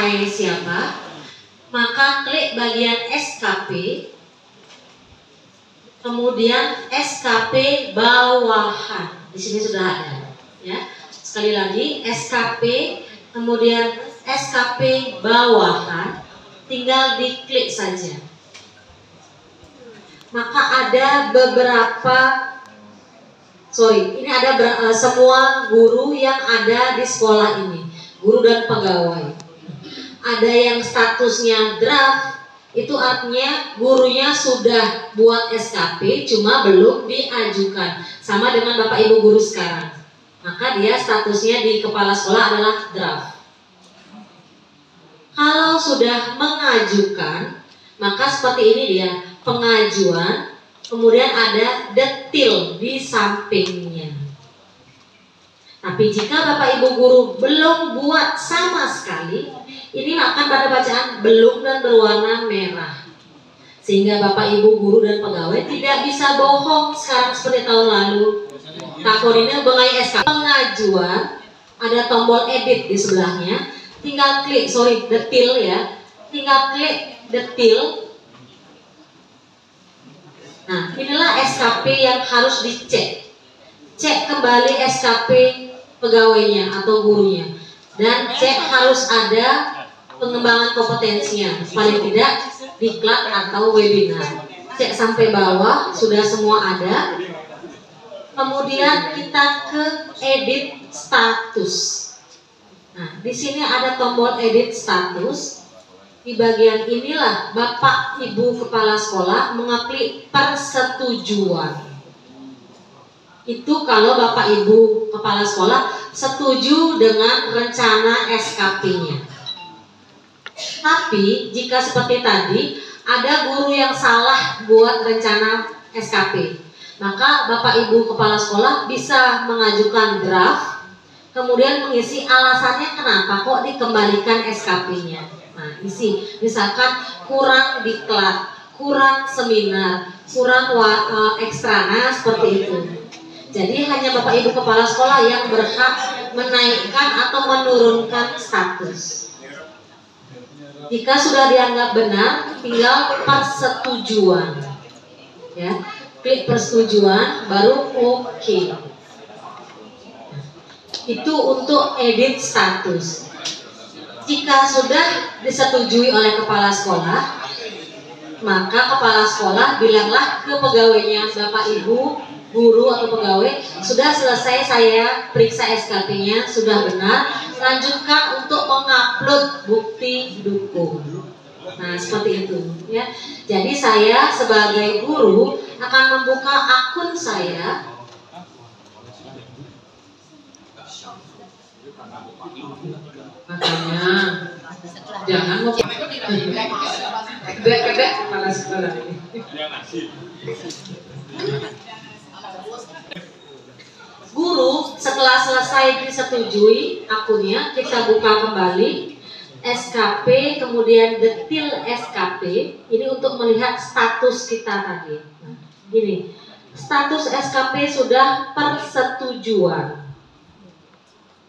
saya siapa, maka klik bagian SKP, kemudian SKP bawahan. Di sini sudah ada, ya. Sekali lagi SKP, kemudian SKP bawahan, tinggal diklik saja. Maka ada beberapa, ini ada semua guru yang ada di sekolah ini, guru dan pegawai. Ada yang statusnya draft, itu artinya gurunya sudah buat SKP, cuma belum diajukan, sama dengan Bapak Ibu guru sekarang. Maka dia statusnya di kepala sekolah adalah draft. Kalau sudah mengajukan, maka seperti ini dia, pengajuan, kemudian ada detil di sampingnya. Tapi jika Bapak Ibu guru belum buat sama sekali, ini akan pada bacaan belum dan berwarna merah. Sehingga Bapak Ibu guru dan pegawai tidak bisa bohong sekarang seperti tahun lalu. Takon ini bengai SK. Pengajuan, ada tombol edit di sebelahnya. Tinggal klik, detil ya. Tinggal klik detil. Nah, inilah SKP yang harus dicek. Cek kembali SKP pegawainya atau gurunya. Dan cek harus ada pengembangan kompetensinya, paling tidak diklat atau webinar. Cek sampai bawah, sudah semua ada. Kemudian kita ke edit status. Nah, di sini ada tombol edit status. Di bagian inilah Bapak Ibu Kepala Sekolah mengeklik persetujuan. Itu kalau Bapak Ibu Kepala Sekolah setuju dengan rencana SKP-nya. Tapi jika seperti tadi ada guru yang salah buat rencana SKP, maka Bapak Ibu Kepala Sekolah bisa mengajukan draft, kemudian mengisi alasannya kenapa kok dikembalikan SKP-nya. Nah, isi misalkan kurang diklat, kurang seminar, kurang ekstrana, seperti itu. Jadi hanya Bapak Ibu Kepala Sekolah yang berhak menaikkan atau menurunkan status. Jika sudah dianggap benar, tinggal persetujuan. Ya, klik persetujuan, baru oke. Itu untuk edit status. Jika sudah disetujui oleh kepala sekolah, maka kepala sekolah bilanglah ke pegawainya, Bapak Ibu guru atau pegawai, sudah selesai saya periksa SKP-nya, sudah benar, lanjutkan untuk mengupload bukti dukung. Nah, seperti itu ya. Jadi saya sebagai guru akan membuka akun saya. Makanya jangan mau beda kepala sekolah ini. Guru setelah selesai disetujui akunnya, kita buka kembali SKP, kemudian detil SKP. Ini untuk melihat status kita tadi. Nah, ini status SKP sudah persetujuan.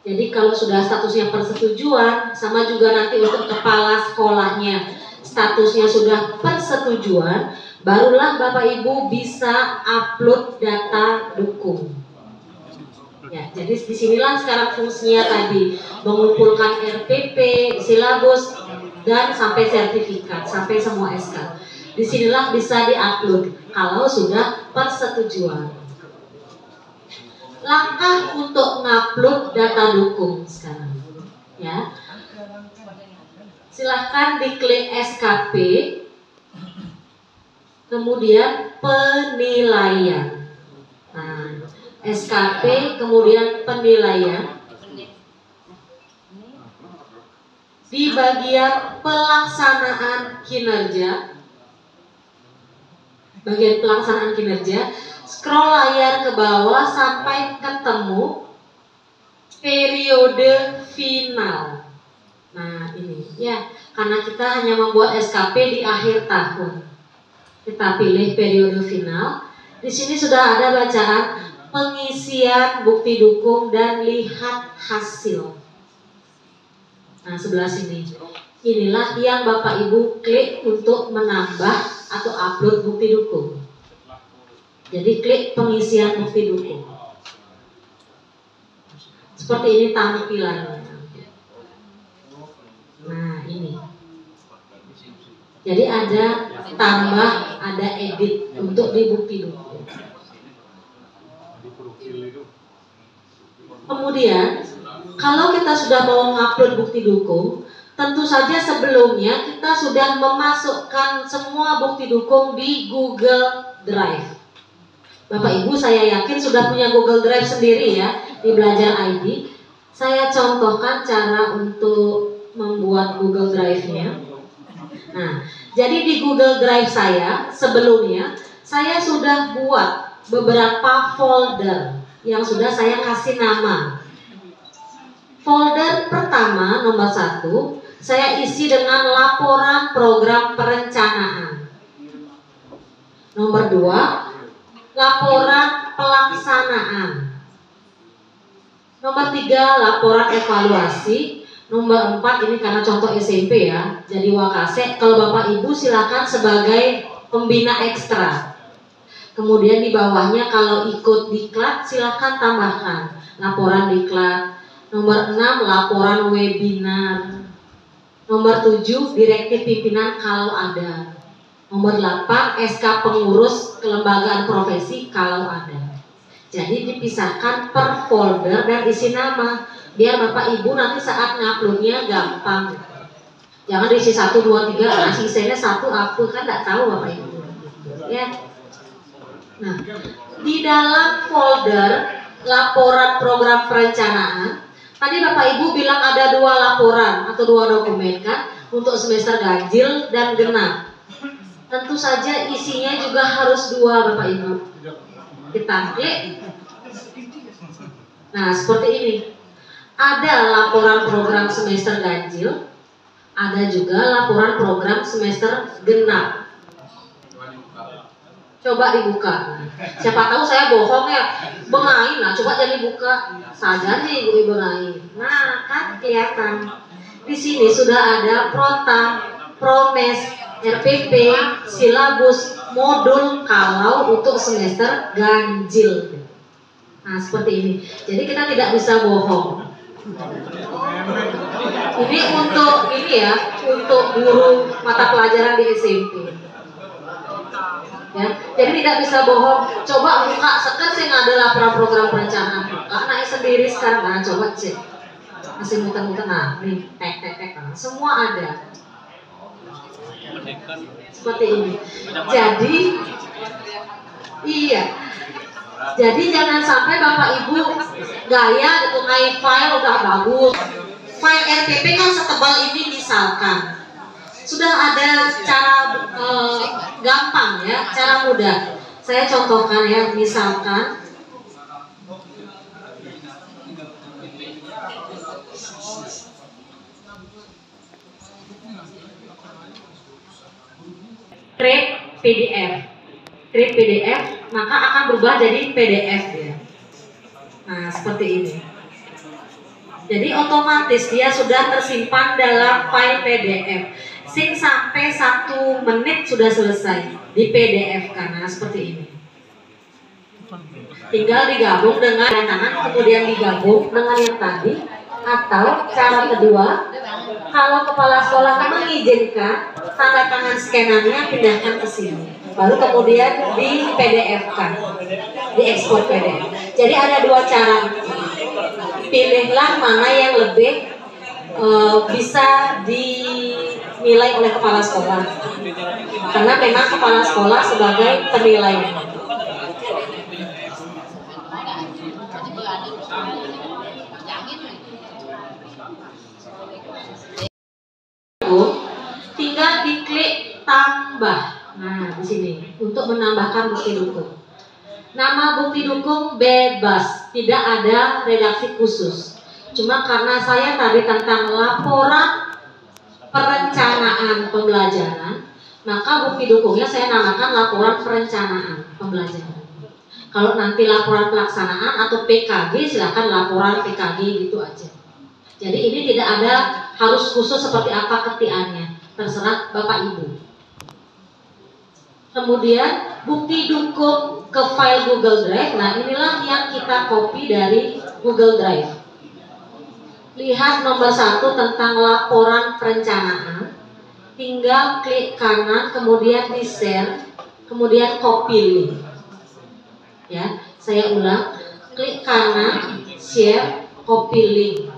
Jadi kalau sudah statusnya persetujuan, sama juga nanti untuk kepala sekolahnya statusnya sudah persetujuan, barulah Bapak Ibu bisa upload data dukung. Ya, jadi disinilah sekarang fungsinya tadi, mengumpulkan RPP, silabus, dan sampai sertifikat, sampai semua SK. Disinilah bisa diupload kalau sudah persetujuan. Langkah untuk ngupload data dukung sekarang, ya. Silahkan diklik SKP, kemudian penilaian. Nah, SKP kemudian penilaian. Di bagian pelaksanaan kinerja, scroll layar ke bawah sampai ketemu periode final. Nah, ini ya, karena kita hanya membuat SKP di akhir tahun. Kita pilih periode final. Di sini sudah ada bacaan pengisian bukti dukung dan lihat hasil. Nah, sebelah sini inilah yang Bapak Ibu klik untuk menambah atau upload bukti dukung. Jadi klik pengisian bukti dukung. Seperti ini tampilannya. Nah ini. Jadi ada tambah, ada edit untuk di bukti dukung. Kemudian kalau kita sudah mau ngupload bukti dukung, tentu saja sebelumnya kita sudah memasukkan semua bukti dukung di Google Drive. Bapak Ibu saya yakin sudah punya Google Drive sendiri ya di Belajar ID. Saya contohkan cara untuk membuat Google Drive-nya. Nah, jadi di Google Drive saya sebelumnya saya sudah buat beberapa folder yang sudah saya kasih nama. Folder pertama nomor 1 saya isi dengan laporan program perencanaan. Nomor 2 laporan pelaksanaan. Nomor 3 laporan evaluasi. Nomor 4 ini karena contoh SMP ya, jadi Wakase. Kalau Bapak Ibu silakan sebagai pembina ekstra. Kemudian di bawahnya kalau ikut diklat silakan tambahkan laporan diklat. Nomor 6 laporan webinar. Nomor 7 direktif pimpinan kalau ada. Nomor 8 SK pengurus kelembagaan profesi kalau ada. Jadi dipisahkan per folder dan isi nama biar Bapak Ibu nanti saat nguploadnya gampang. Jangan diisi 1, 2, 3 nah sisanya 1 upload kan nggak tahu Bapak Ibu. Ya. Nah di dalam folder laporan program perencanaan tadi Bapak Ibu bilang ada 2 laporan atau 2 dokumen kan untuk semester ganjil dan genap. Tentu saja isinya juga harus 2 Bapak Ibu. Kita klik. Nah seperti ini. Ada laporan program semester ganjil. Ada juga laporan program semester genap. Coba dibuka. Siapa tahu saya bohong ya. Bengain lah. Coba jadi buka. Sadar nih Ibu bengain. Nah kan kelihatan. Di sini sudah ada protam, promes, RPP, silabus, modul kalau untuk semester ganjil. Nah seperti ini. Jadi kita tidak bisa bohong. Ini untuk ini ya, untuk guru mata pelajaran di SMP. Ya, jadi tidak bisa bohong. Coba buka sekarang sih ada laporan program perencanaan. Buka naik sendiri sekarang. Nah coba cek. Masih muter-muter. Nah, nih tek. Nah, semua ada. Seperti ini. Jadi iya. Jadi jangan sampai Bapak Ibu gaya gitu naik file udah bagus. File RPP kan setebal ini misalkan. Sudah ada cara gampang ya, cara mudah. Saya contohkan ya, misalkan create PDF, maka akan berubah jadi PDF ya. Nah seperti ini. Jadi otomatis dia sudah tersimpan dalam file PDF. Sing sampai 1 menit sudah selesai di PDF karena seperti ini. Tinggal digabung dengan tangan, kemudian digabung dengan yang tadi. Atau cara kedua, kalau kepala sekolah mengizinkan, tanda tangan scannernya pindahkan ke sini. Baru kemudian di PDF-kan, diekspor PDF. Jadi ada 2 cara. Pilihlah mana yang lebih bisa dinilai oleh kepala sekolah. Karena memang kepala sekolah sebagai penilai. Tinggal diklik tambah. Nah, di sini untuk menambahkan bukti dukung. Nama bukti dukung bebas, tidak ada redaksi khusus. Cuma karena saya tadi tentang laporan perencanaan pembelajaran, maka bukti dukungnya saya namakan laporan perencanaan pembelajaran. Kalau nanti laporan pelaksanaan atau PKG, silakan laporan PKG gitu aja. Jadi ini tidak ada harus khusus seperti apa ketikannya, terserah Bapak Ibu. Kemudian bukti dukung ke file Google Drive. Nah, inilah yang kita copy dari Google Drive. Lihat nomor 1 tentang laporan perencanaan. Tinggal klik kanan, kemudian di share, kemudian copy link. Ya, saya ulang, klik kanan, share, copy link,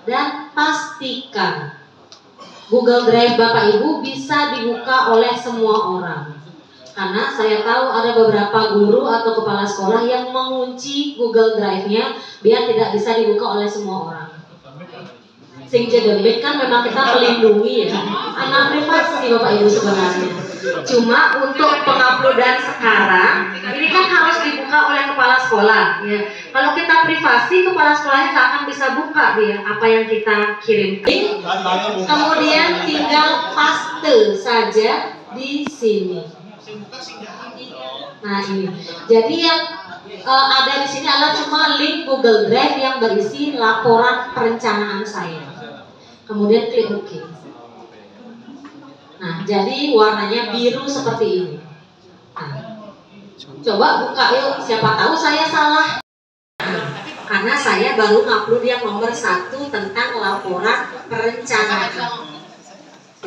dan pastikan Google Drive Bapak Ibu bisa dibuka oleh semua orang. Karena saya tahu ada beberapa guru atau kepala sekolah yang mengunci Google Drive-nya biar tidak bisa dibuka oleh semua orang. Sing jedemit kan memang kita melindungi ya anak privasi Bapak Ibu sebenarnya. Cuma untuk penguploadan sekarang ini kan harus dibuka oleh kepala sekolah ya. Kalau kita privasi, kepala sekolahnya nggak akan bisa buka dia apa yang kita kirim. Kemudian tinggal paste saja di sini. Nah ini, jadi yang ada di sini adalah cuma link Google Drive yang berisi laporan perencanaan saya. Kemudian klik OK. Nah, jadi warnanya biru seperti ini. Nah, coba buka yuk, siapa tahu saya salah. Karena saya baru ngupload yang nomor 1 tentang laporan perencanaan.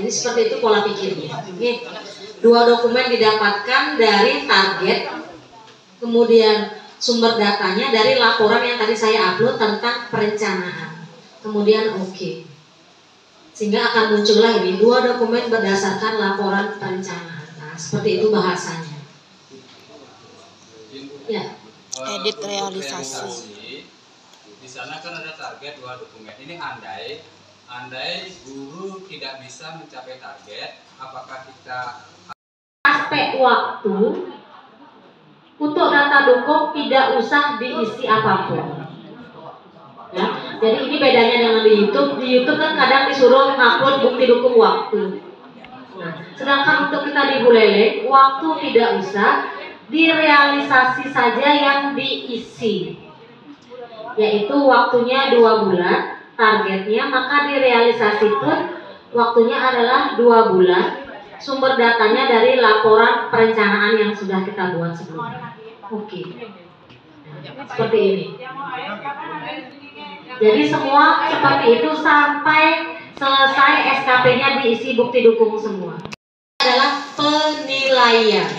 Jadi seperti itu pola pikirnya. Oke. 2 dokumen didapatkan dari target, kemudian sumber datanya dari laporan yang tadi saya upload tentang perencanaan. Kemudian OK. Sehingga akan muncullah ini 2 dokumen berdasarkan laporan perencanaan. Nah, seperti itu bahasanya. Ya. Edit realisasi. Di sana kan ada target 2 dokumen. Ini andai guru tidak bisa mencapai target, apakah kita aspek waktu untuk data dukung tidak usah diisi apapun. Ya, jadi ini bedanya dengan di YouTube. Di YouTube kan kadang disuruh upload bukti dukung waktu. Nah, sedangkan untuk kita di Buleleng, waktu tidak usah, direalisasi saja yang diisi. Yaitu waktunya 2 bulan, targetnya, maka direalisasi pun waktunya adalah 2 bulan. Sumber datanya dari laporan perencanaan yang sudah kita buat sebelumnya. Oke. Seperti ini. Jadi semua seperti itu sampai selesai SKP-nya diisi bukti dukung semua. Adalah penilaian.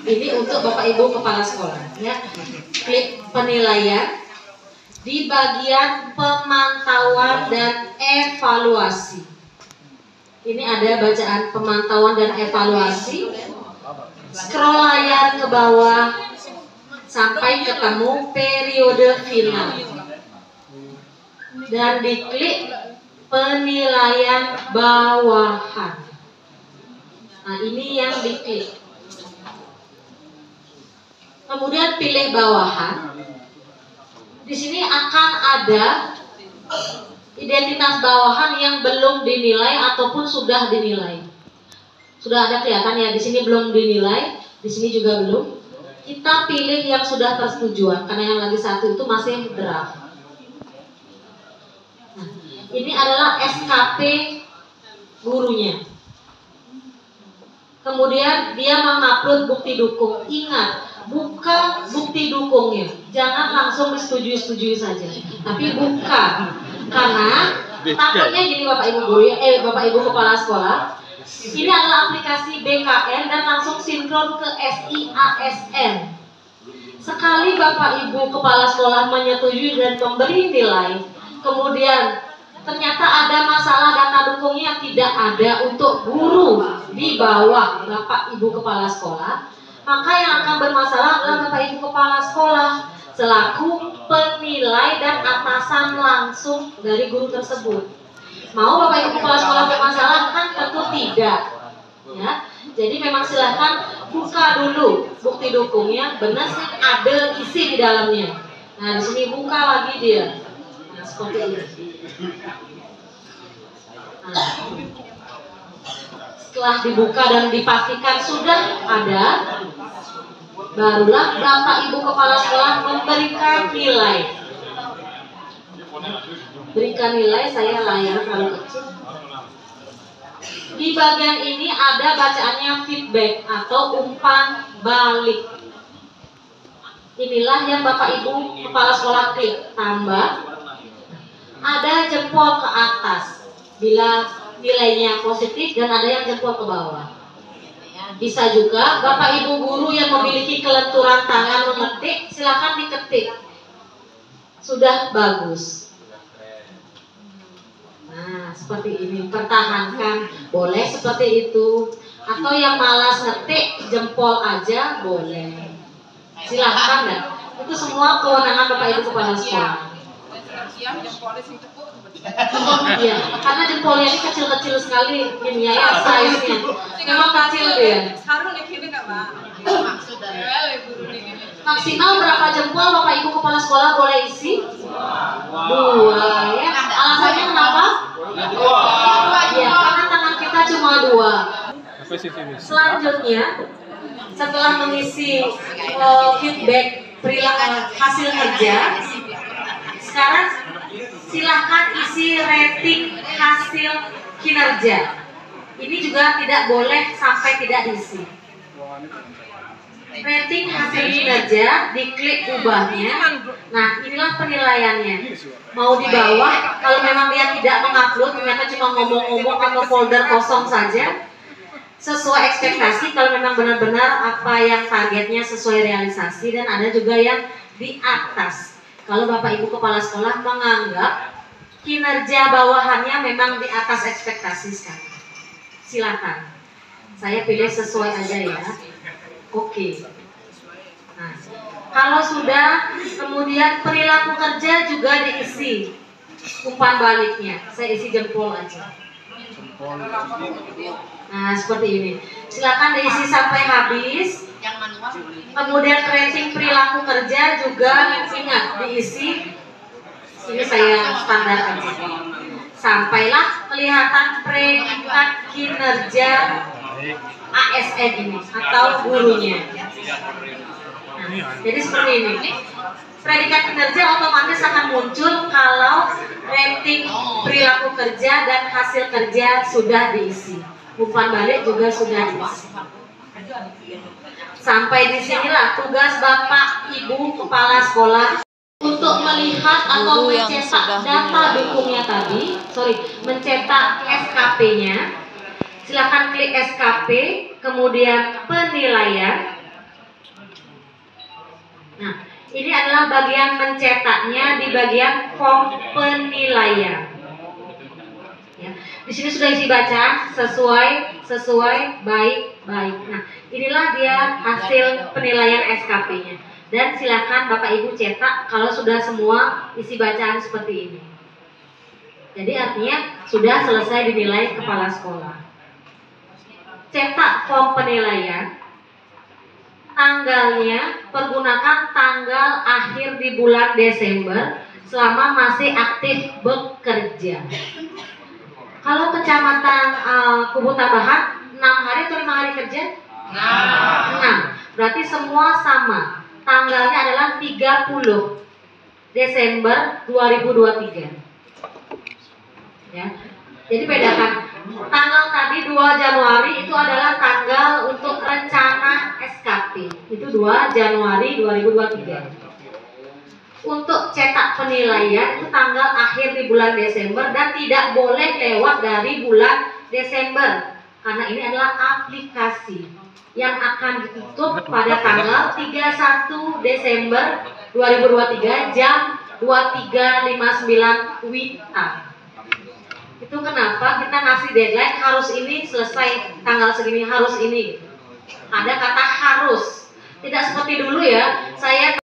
Ini untuk Bapak Ibu kepala sekolah ya. Klik penilaian di bagian pemantauan dan evaluasi. Ini ada bacaan pemantauan dan evaluasi. Scroll layar ke bawah sampai ketemu periode final. Dan diklik penilaian bawahan. Nah, ini yang diklik. Kemudian pilih bawahan. Di sini akan ada identitas bawahan yang belum dinilai ataupun sudah dinilai. Sudah ada kelihatan ya, di sini belum dinilai, di sini juga belum. Kita pilih yang sudah persetujuan karena yang lagi 1 itu masih draft. Nah, ini adalah SKP gurunya. Kemudian dia mengupload bukti dukung. Ingat, buka bukti dukungnya. Jangan langsung disetujui saja, tapi buka. Karena takutnya gini Bapak Ibu guru, Bapak Ibu kepala sekolah, ini adalah aplikasi BKN dan langsung sinkron ke SIASN. Sekali Bapak Ibu kepala sekolah menyetujui dan memberi nilai, kemudian ternyata ada masalah data dukungnya tidak ada untuk guru di bawah Bapak Ibu kepala sekolah, maka yang akan bermasalah adalah Bapak Ibu kepala sekolah selaku penilai dan atasan langsung dari guru tersebut. Mau Bapak Ibu kepala sekolah bermasalah? Kan tentu tidak. Ya, jadi memang silahkan buka dulu bukti dukungnya, benar sih ada isi di dalamnya. Nah di sini buka lagi dia. Nah seperti ini. Nah, setelah dibuka dan dipastikan sudah ada, barulah Bapak Ibu kepala sekolah memberikan nilai. berikan nilai, saya layar terlalu kecil. Di bagian ini ada bacaannya feedback atau umpan balik. Inilah yang Bapak Ibu kepala sekolah klik. Tambah, ada jempol ke atas bila nilainya positif dan ada yang jempol ke bawah. Bisa juga Bapak Ibu guru yang memiliki kelenturan tangan mengetik, silakan diketik. Sudah bagus. Nah, seperti ini, pertahankan, boleh seperti itu. Atau yang malas ngetik, jempol aja boleh. Silahkan ya. Itu semua kewenangan Bapak Ibu kepala sekolah. Iya, karena jempolnya ini kecil-kecil sekali, ini ya, size-nya. Memang kecil dia. Maksimal berapa jempol Bapak Ibu kepala sekolah boleh isi? 2 ya. Alasannya kenapa? Ya, karena tangan kita cuma 2. Selanjutnya, setelah mengisi feedback hasil kerja, sekarang silahkan isi rating hasil kinerja. Ini juga tidak boleh sampai tidak diisi. Rating hasil kinerja, diklik ubahnya. Nah, inilah penilaiannya. Mau di bawah, kalau memang dia tidak mengupload, ternyata cuma ngomong-ngomong atau folder kosong saja, sesuai ekspektasi. Kalau memang benar-benar apa yang targetnya sesuai realisasi, dan ada juga yang di atas. Kalau Bapak Ibu kepala sekolah menganggap kinerja bawahannya memang di atas ekspektasi sekali, silakan. Saya pilih sesuai aja ya. Oke. Nah, kalau sudah, kemudian perilaku kerja juga diisi umpan baliknya. Saya isi jempol aja. Nah, seperti ini. Silakan diisi sampai habis. Kemudian rating perilaku kerja juga ingat diisi. Ini saya standar aja. Sampailah kelihatan predikat kinerja ASN ini atau gurunya. Nah, jadi seperti ini. Predikat kinerja otomatis akan muncul kalau rating perilaku kerja dan hasil kerja sudah diisi. Umpan balik juga sudah diisi. Sampai di sinilah tugas Bapak Ibu kepala sekolah untuk melihat atau mencetak data dukungnya tadi, mencetak SKP-nya. Silakan klik SKP, kemudian penilaian. Nah, ini adalah bagian mencetaknya di bagian form penilaian. Ya, di sini sudah isi bacaan sesuai, baik. Nah, inilah dia hasil penilaian SKP-nya. Dan silakan Bapak Ibu cetak kalau sudah semua isi bacaan seperti ini. Jadi artinya sudah selesai dinilai kepala sekolah. Cetak form penilaian. Tanggalnya pergunakan tanggal akhir di bulan Desember selama masih aktif bekerja. Kalau kecamatan Kubu Tambahan 6 hari atau 5 hari kerja? 6. Berarti semua sama. Tanggalnya adalah 30 Desember 2023. Ya. Jadi bedakan. Tanggal tadi 2 Januari itu adalah tanggal untuk rencana SKP. Itu 2 Januari 2023. Untuk cetak penilaian itu tanggal akhir di bulan Desember dan tidak boleh lewat dari bulan Desember. Karena ini adalah aplikasi yang akan ditutup pada tanggal 31 Desember 2023 jam 23.59 WITA. Itu kenapa kita ngasih deadline harus ini selesai tanggal segini, harus ini. Ada kata harus. Tidak seperti dulu ya, saya